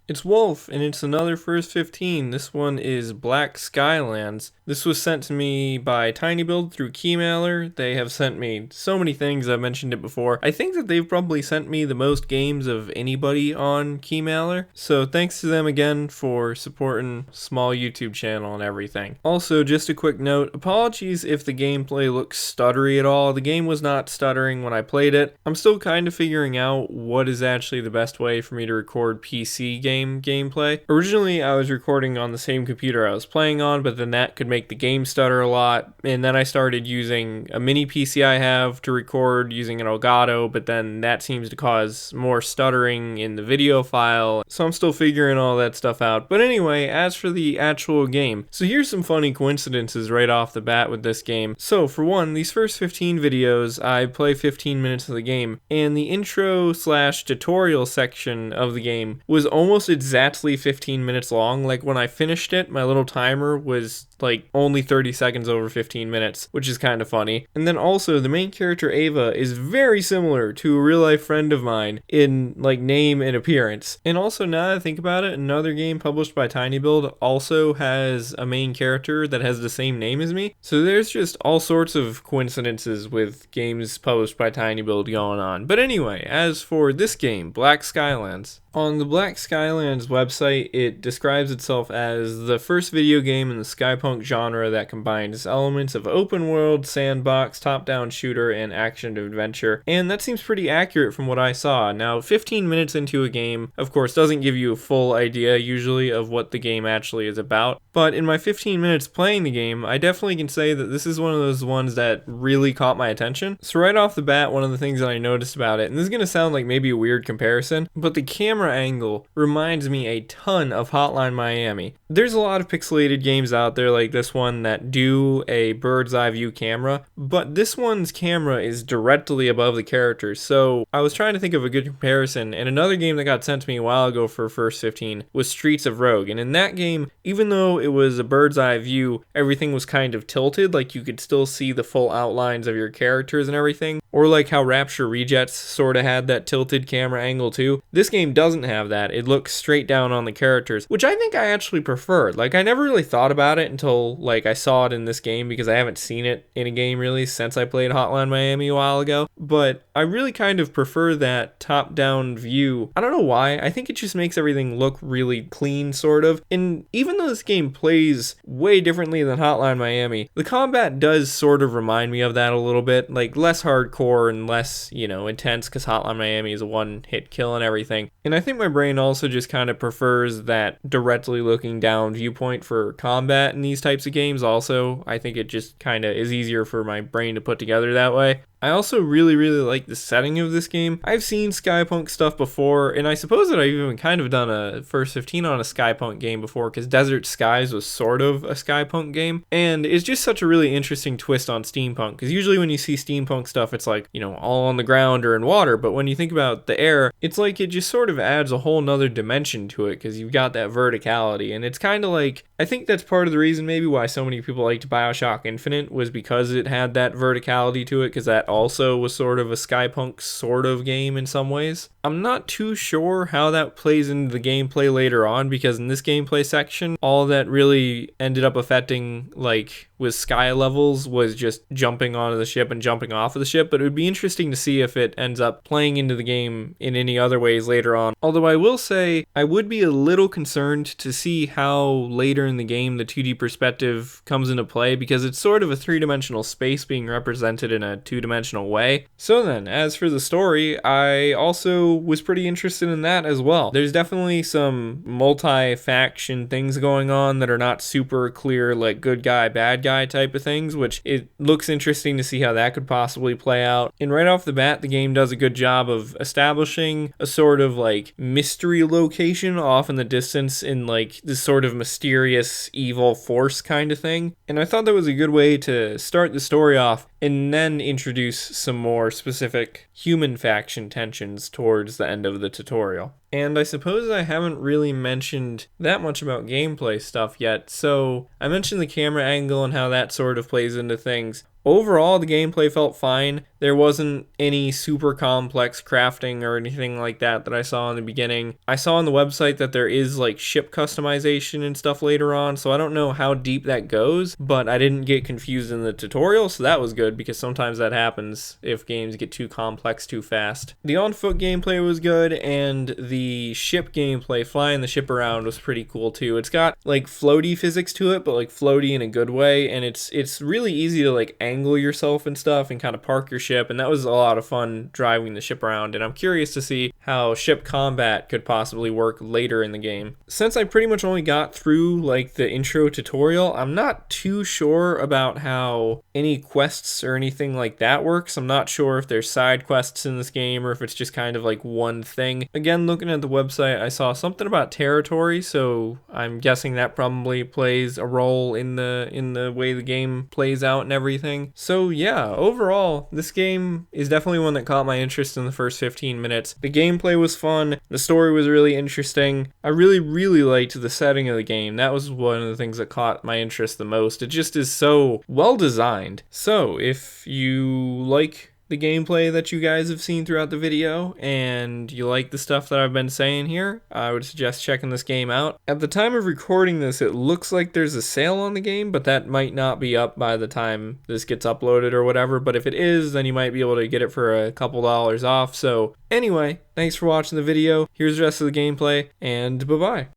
It's Wolf, and it's another First 15. This one is Black Skylands. This was sent to me by tinyBuild through Keymailer. They have sent me so many things, I've mentioned it before. I think that they've probably sent me the most games of anybody on Keymailer, so thanks to them again for supporting small YouTube channel and everything. Also, just a quick note, apologies if the gameplay looks stuttery at all. The game was not stuttering when I played it. I'm still kind of figuring out what is actually the best way for me to record PC gameplay. Originally, I was recording on the same computer I was playing on, but then that could make the game stutter a lot, and then I started using a mini PC I have to record using an Elgato, but then that seems to cause more stuttering in the video file, so I'm still figuring all that stuff out. But anyway, as for the actual game, so here's some funny coincidences right off the bat with this game. So for one, these first 15 videos, I play 15 minutes of the game, and the intro slash tutorial section of the game was almost exactly 15 minutes long. Like when I finished it, my little timer was like only 30 seconds over 15 minutes, which is kind of funny. And then also the main character Ava is very similar to a real life friend of mine in like name and appearance. And also now that I think about it, another game published by tinyBuild also has a main character that has the same name as me. So there's just all sorts of coincidences with games published by tinyBuild going on. But anyway, as for this game, Black Skylands. On the Black Skylands website, it describes itself as the first video game in the skypunk genre that combines elements of open world, sandbox, top-down shooter, and action-adventure, and that seems pretty accurate from what I saw. Now, 15 minutes into a game, of course, doesn't give you a full idea usually of what the game actually is about, but in my 15 minutes playing the game, I definitely can say that this is one of those ones that really caught my attention. So right off the bat, one of the things that I noticed about it, and this is going to sound like maybe a weird comparison, but the camera angle reminds me a ton of Hotline Miami. There's a lot of pixelated games out there like this one that do a bird's eye view camera, but this one's camera is directly above the characters. So I was trying to think of a good comparison, and another game that got sent to me a while ago for First 15 was Streets of Rogue. And in that game, even though it was a bird's eye view, everything was kind of tilted, like you could still see the full outlines of your characters and everything. Or like how Rapture Rejets sort of had that tilted camera angle too. This game doesn't have that. It looks straight down on the characters, which I think I actually prefer. Like I never really thought about it until like I saw it in this game, because I haven't seen it in a game really since I played Hotline Miami a while ago. But I really kind of prefer that top-down view. I don't know why. I think it just makes everything look really clean, sort of. And even though this game plays way differently than Hotline Miami, the combat does sort of remind me of that a little bit. Like less hardcore and less, intense, because Hotline Miami is a one-hit kill and everything. And I think my brain also just kind of prefers that directly looking down viewpoint for combat in these types of games also. I think it just kind of is easier for my brain to put together that way. I also really like the setting of this game. I've seen Skypunk stuff before, and I suppose that I've even kind of done a First 15 on a Skypunk game before, because Desert Skies was sort of a Skypunk game, and it's just such a really interesting twist on steampunk, because usually when you see steampunk stuff, it's like, all on the ground or in water, but when you think about the air, it's like it just sort of adds a whole nother dimension to it, because you've got that verticality, and it's kind of like, I think that's part of the reason maybe why so many people liked BioShock Infinite, was because it had that verticality to it, because that also was sort of a Skypunk sort of game in some ways. I'm not too sure how that plays into the gameplay later on, because in this gameplay section, all that really ended up affecting, like, with sky levels was just jumping onto the ship and jumping off of the ship, but it would be interesting to see if it ends up playing into the game in any other ways later on. Although I will say, I would be a little concerned to see how later in the game the 2D perspective comes into play, because it's sort of a three-dimensional space being represented in a two-dimensional way. So then, as for the story, I also was pretty interested in that as well. There's definitely some multi-faction things going on that are not super clear, like good guy, bad guy type of things, which it looks interesting to see how that could possibly play out. And right off the bat, the game does a good job of establishing a sort of like mystery location off in the distance in like this sort of mysterious evil force kind of thing. And I thought that was a good way to start the story off and then introduce some more specific human faction tensions towards the end of the tutorial. And I suppose I haven't really mentioned that much about gameplay stuff yet, so I mentioned the camera angle and how that sort of plays into things. Overall, the gameplay felt fine. There wasn't any super complex crafting or anything like that I saw in the beginning. I saw on the website that there is like ship customization and stuff later on, so I don't know how deep that goes, but I didn't get confused in the tutorial, so that was good because sometimes that happens if games get too complex too fast. The on-foot gameplay was good, and the ship gameplay, flying the ship around, was pretty cool too. It's got like floaty physics to it, but like floaty in a good way, and it's really easy to like angle yourself and stuff and kind of park your ship, and that was a lot of fun driving the ship around, and I'm curious to see how ship combat could possibly work later in the game. Since I pretty much only got through like the intro tutorial, I'm not too sure about how any quests or anything like that works. I'm not sure if there's side quests in this game or if it's just kind of like one thing. Again, looking at the website, I saw something about territory, so I'm guessing that probably plays a role in the way the game plays out and everything. So yeah, overall, this game is definitely one that caught my interest in the first 15 minutes. The gameplay was fun, the story was really interesting. I really liked the setting of the game. That was one of the things that caught my interest the most. It just is so well designed. So if you like the gameplay that you guys have seen throughout the video and you like the stuff that I've been saying here, I would suggest checking this game out. At the time of recording this, it looks like there's a sale on the game, but that might not be up by the time this gets uploaded or whatever, but if it is, then you might be able to get it for a couple dollars off. So anyway, thanks for watching the video. Here's the rest of the gameplay, and bye-bye.